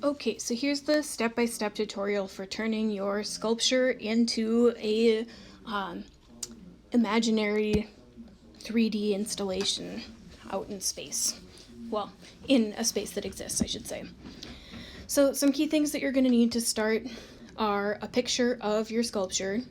Okay, so here's the step-by-step tutorial for turning your sculpture into a imaginary 3D installation out in space. Well, in a space that exists, I should say. So some key things that you're going to need to start are a picture of your sculpture.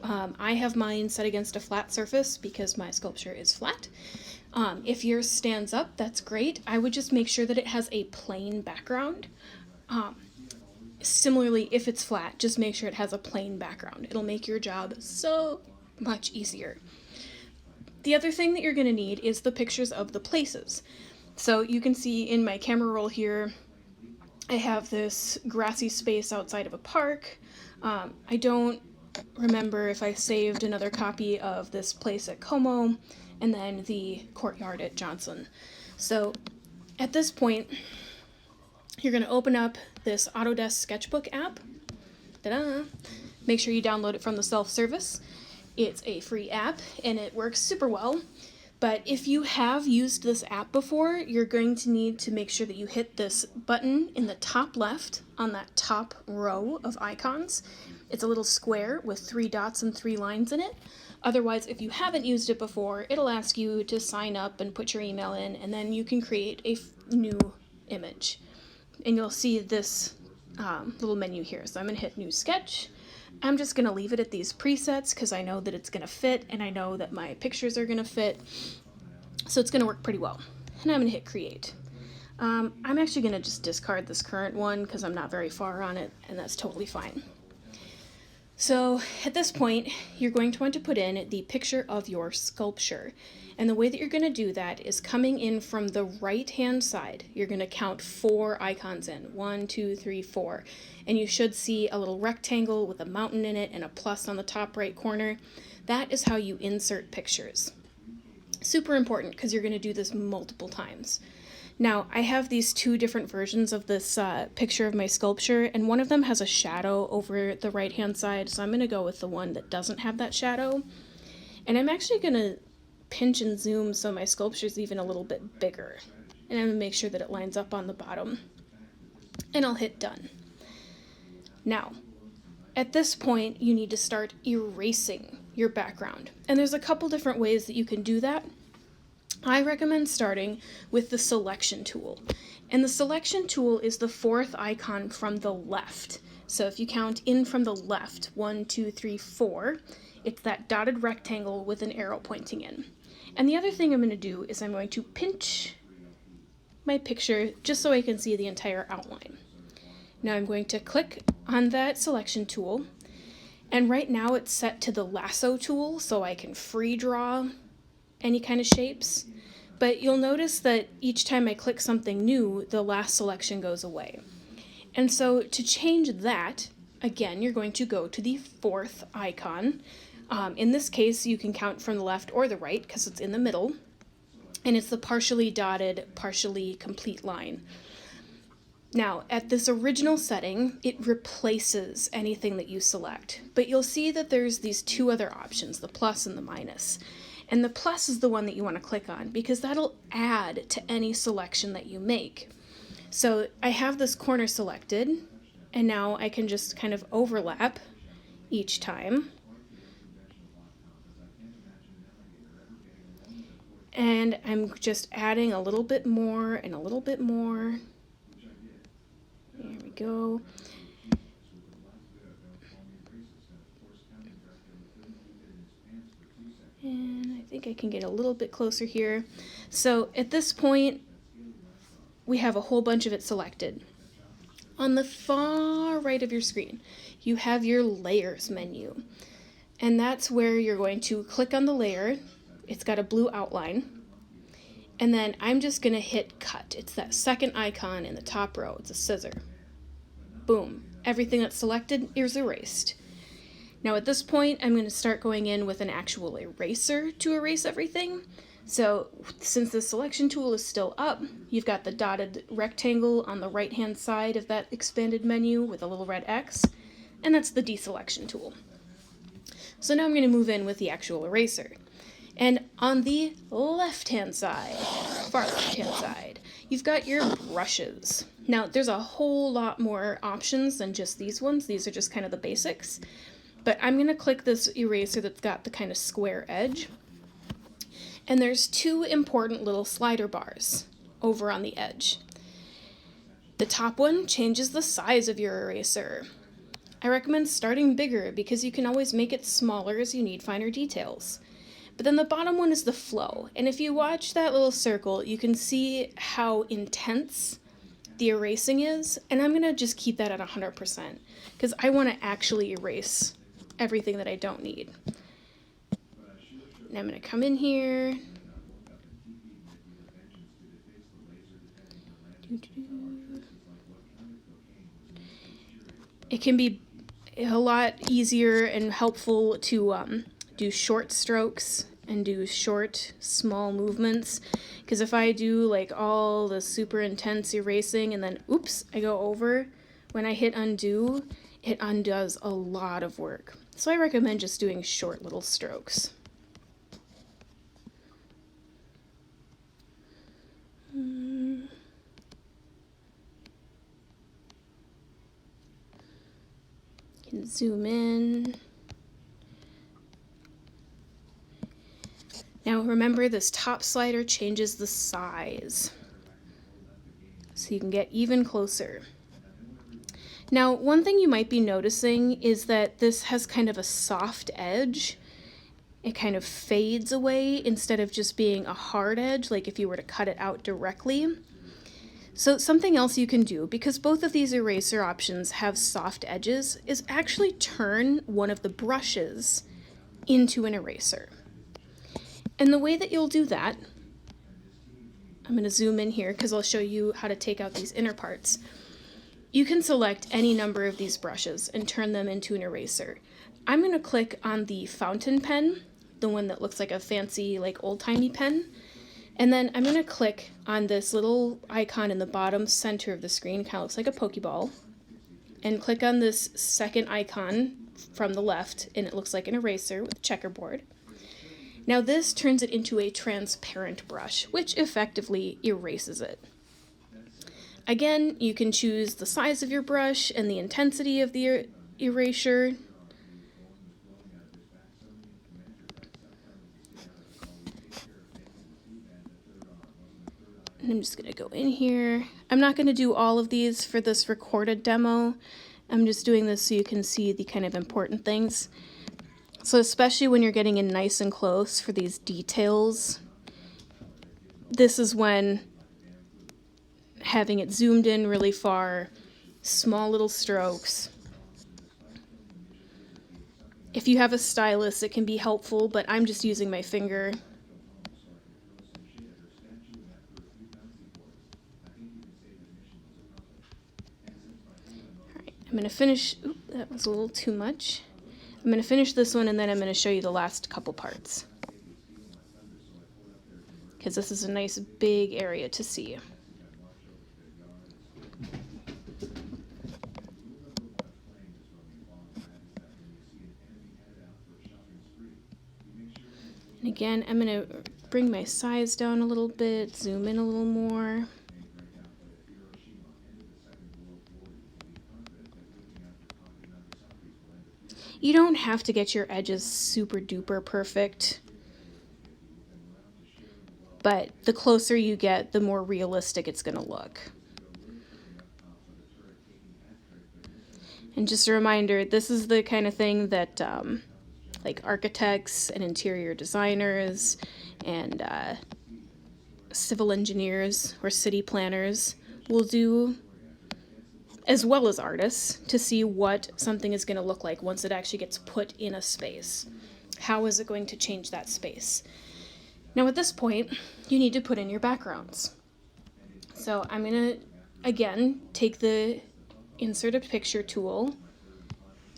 I have mine set against a flat surface because my sculpture is flat. If yours stands up, that's great. I would just make sure that it has a plain background. Similarly, if it's flat, just make sure it has a plain background. It'll make your job so much easier. The other thing that you're going to need is the pictures of the places. So you can see in my camera roll here, I have this grassy space outside of a park. I don't remember if I saved another copy of this place at Como and then the courtyard at Johnson. So at this point, you're going to open up this Autodesk Sketchbook app. Ta-da! Make sure you download it from the self-service. It's a free app and it works super well. But if you have used this app before, you're going to need to make sure that you hit this button in the top left on that top row of icons. It's a little square with 3 dots and 3 lines in it. Otherwise, if you haven't used it before, it'll ask you to sign up and put your email in, and then you can create a new image. And you'll see this little menu here. So I'm going to hit New Sketch. I'm just going to leave it at these presets because I know that it's going to fit and I know that my pictures are going to fit. So it's going to work pretty well. And I'm going to hit Create. I'm actually going to just discard this current one because I'm not very far on it, and that's totally fine. So at this point, you're going to want to put in the picture of your sculpture. And the way that you're going to do that is coming in from the right-hand side. You're going to count 4 icons in. 1, 2, 3, 4. And you should see a little rectangle with a mountain in it and a plus on the top right corner. That is how you insert pictures. Super important because you're going to do this multiple times. Now, I have these 2 different versions of this picture of my sculpture, and one of them has a shadow over the right-hand side, so I'm going to go with the one that doesn't have that shadow. And I'm actually going to pinch and zoom so my sculpture is even a little bit bigger. And I'm going to make sure that it lines up on the bottom. And I'll hit Done. Now, at this point, you need to start erasing your background. And there's a couple different ways that you can do that. I recommend starting with the selection tool. And the selection tool is the 4th icon from the left. So if you count in from the left, 1, 2, 3, 4, it's that dotted rectangle with an arrow pointing in. And the other thing I'm going to do is I'm going to pinch my picture just so I can see the entire outline. Now I'm going to click on that selection tool. And right now it's set to the lasso tool, so I can free draw any kind of shapes. But you'll notice that each time I click something new, the last selection goes away. And so to change that, again, you're going to go to the 4th icon. In this case, you can count from the left or the right because it's in the middle. And it's the partially dotted, partially complete line. Now, at this original setting, it replaces anything that you select. But you'll see that there's these 2 other options, the plus and the minus. And the plus is the one that you want to click on because that'll add to any selection that you make. So I have this corner selected, and now I can just kind of overlap each time. And I'm just adding a little bit more and a little bit more. There we go. And I think I can get a little bit closer here. So at this point, we have a whole bunch of it selected. On the far right of your screen, you have your layers menu. And that's where you're going to click on the layer. It's got a blue outline. And then I'm just going to hit cut. It's that second icon in the top row. It's a scissor. Boom. Everything that's selected is erased. Now at this point, I'm going to start going in with an actual eraser to erase everything. So since the selection tool is still up, you've got the dotted rectangle on the right-hand side of that expanded menu with a little red X, and that's the deselection tool. So now I'm going to move in with the actual eraser. And on the left-hand side, far left-hand side, you've got your brushes. Now, there's a whole lot more options than just these ones. These are just kind of the basics. But I'm going to click this eraser that's got the kind of square edge. And there's two important little slider bars over on the edge. The top one changes the size of your eraser. I recommend starting bigger because you can always make it smaller as you need finer details. But then the bottom one is the flow. And if you watch that little circle, you can see how intense the erasing is. And I'm going to just keep that at 100% because I want to actually erase everything that I don't need. And I'm going to come in here. It can be a lot easier and helpful to do short strokes and do short, small movements. Because if I do like all the super intense erasing and then, oops, I go over, when I hit undo, it undoes a lot of work. So I recommend just doing short little strokes. Can zoom in. Now remember, this top slider changes the size, so you can get even closer. Now, one thing you might be noticing is that this has kind of a soft edge. It kind of fades away instead of just being a hard edge, like if you were to cut it out directly. So something else you can do, because both of these eraser options have soft edges, is actually turn one of the brushes into an eraser. And the way that you'll do that, I'm going to zoom in here because I'll show you how to take out these inner parts. You can select any number of these brushes and turn them into an eraser. I'm going to click on the fountain pen, the one that looks like a fancy, like old-timey pen. And then I'm going to click on this little icon in the bottom center of the screen, kind of looks like a Pokeball, and click on this second icon from the left, and it looks like an eraser with a checkerboard. Now this turns it into a transparent brush, which effectively erases it. Again, you can choose the size of your brush and the intensity of the erasure. And I'm just going to go in here. I'm not going to do all of these for this recorded demo. I'm just doing this so you can see the kind of important things. So especially when you're getting in nice and close for these details, this is when having it zoomed in really far, small little strokes. If you have a stylus, it can be helpful, but I'm just using my finger. I'm going to finish, that was a little too much. I'm going to finish this one and then I'm going to show you the last couple parts, because this is a nice big area to see. And again, I'm going to bring my size down a little bit, zoom in a little more. You don't have to get your edges super duper perfect, but the closer you get, the more realistic it's going to look. And just a reminder, this is the kind of thing that like architects and interior designers and civil engineers or city planners will do, as well as artists, to see what something is going to look like once it actually gets put in a space. How is it going to change that space? Now at this point, you need to put in your backgrounds. So I'm going to, again, take the Insert a Picture tool,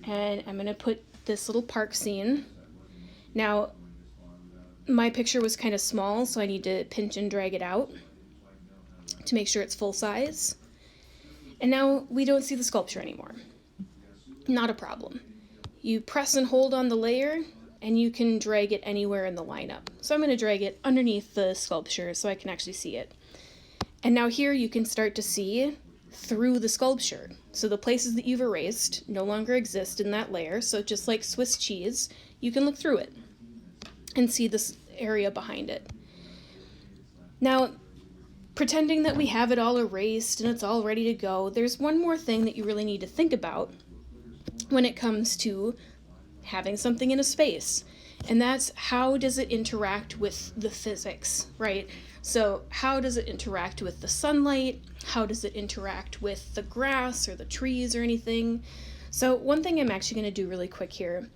and I'm going to put this little park scene. Now, my picture was kind of small, so I need to pinch and drag it out to make sure it's full size. And now we don't see the sculpture anymore. Not a problem. You press and hold on the layer, and you can drag it anywhere in the lineup. So I'm going to drag it underneath the sculpture so I can actually see it. And now here you can start to see through the sculpture. So the places that you've erased no longer exist in that layer. So just like Swiss cheese, you can look through it and see this area behind it. Now, pretending that we have it all erased and it's all ready to go, there's one more thing that you really need to think about when it comes to having something in a space. And that's, how does it interact with the physics, right? So how does it interact with the sunlight? How does it interact with the grass or the trees or anything? So one thing I'm actually going to do really quick here,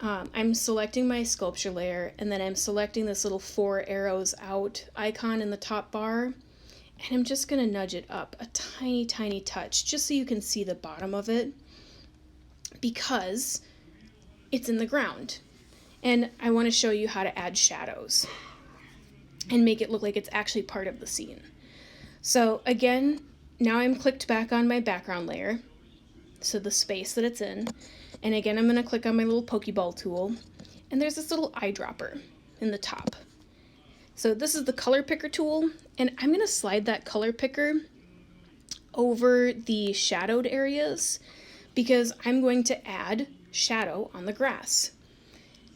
I'm selecting my sculpture layer, and then I'm selecting this little 4 arrows out icon in the top bar, and I'm just going to nudge it up a tiny, tiny touch, just so you can see the bottom of it, because it's in the ground. And I want to show you how to add shadows and make it look like it's actually part of the scene. So again, now I'm clicked back on my background layer, so the space that it's in. And again, I'm going to click on my little Pokeball tool, and there's this little eyedropper in the top. So this is the color picker tool, and I'm going to slide that color picker over the shadowed areas because I'm going to add shadow on the grass.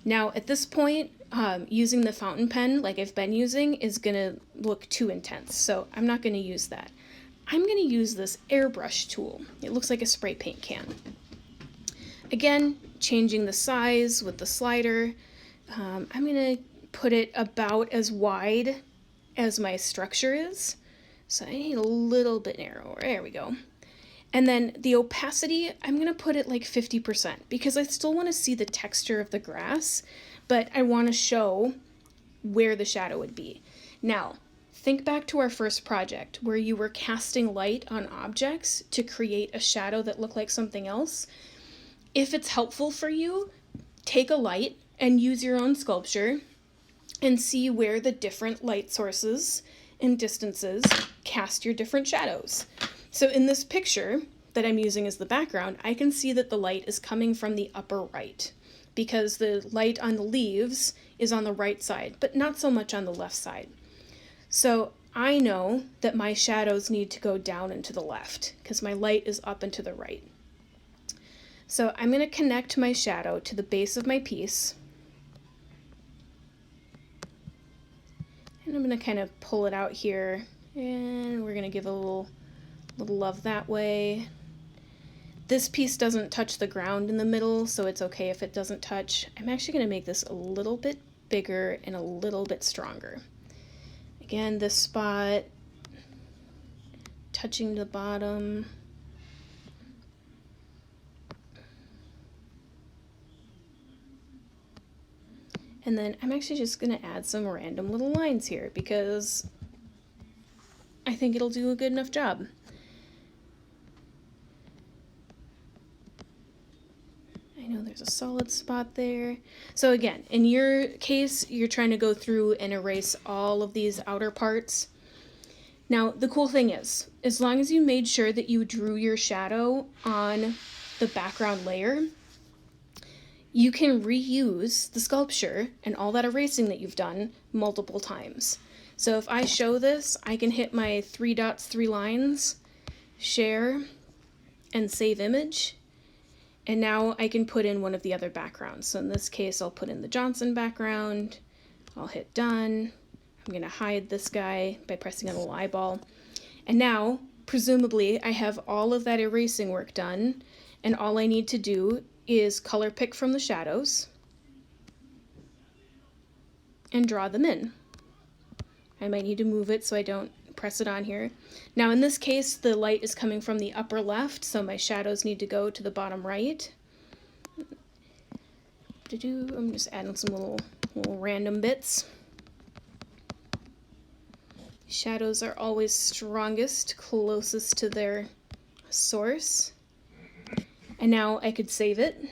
Now at this point, using the fountain pen like I've been using is going to look too intense, so I'm not going to use that. I'm going to use this airbrush tool. It looks like a spray paint can. Again, changing the size with the slider. I'm going to put it about as wide as my structure is. So I need a little bit narrower. There we go. And then the opacity, I'm going to put it like 50% because I still want to see the texture of the grass, but I want to show where the shadow would be. Now, think back to our first project where you were casting light on objects to create a shadow that looked like something else. If it's helpful for you, take a light and use your own sculpture and see where the different light sources and distances cast your different shadows. So in this picture that I'm using as the background, I can see that the light is coming from the upper right because the light on the leaves is on the right side, but not so much on the left side. So I know that my shadows need to go down and to the left because my light is up and to the right. So I'm going to connect my shadow to the base of my piece. And I'm going to kind of pull it out here, and we're going to give a little love that way. This piece doesn't touch the ground in the middle, so it's okay if it doesn't touch. I'm actually going to make this a little bit bigger and a little bit stronger. Again, this spot, touching the bottom. And then I'm actually just going to add some random little lines here because I think it'll do a good enough job. I know there's a solid spot there. So again, in your case, you're trying to go through and erase all of these outer parts. Now, the cool thing is, as long as you made sure that you drew your shadow on the background layer, you can reuse the sculpture and all that erasing that you've done multiple times. So if I show this, I can hit my 3 dots, 3 lines, share, and save image. And now I can put in one of the other backgrounds. So in this case, I'll put in the Johnson background. I'll hit done. I'm going to hide this guy by pressing on a little eyeball. And now, presumably, I have all of that erasing work done. And all I need to do is color pick from the shadows and draw them in. I might need to move it so I don't press it on here. Now in this case, the light is coming from the upper left, so my shadows need to go to the bottom right. I'm just adding some little random bits. Shadows are always strongest, closest to their source. And now I could save it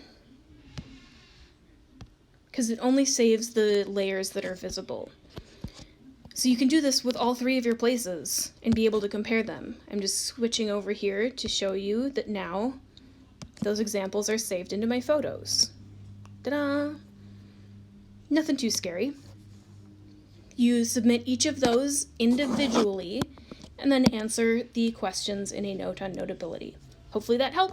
because it only saves the layers that are visible. So you can do this with all 3 of your places and be able to compare them. I'm just switching over here to show you that now those examples are saved into my photos. Ta-da! Nothing too scary. You submit each of those individually and then answer the questions in a note on Notability. Hopefully that helped.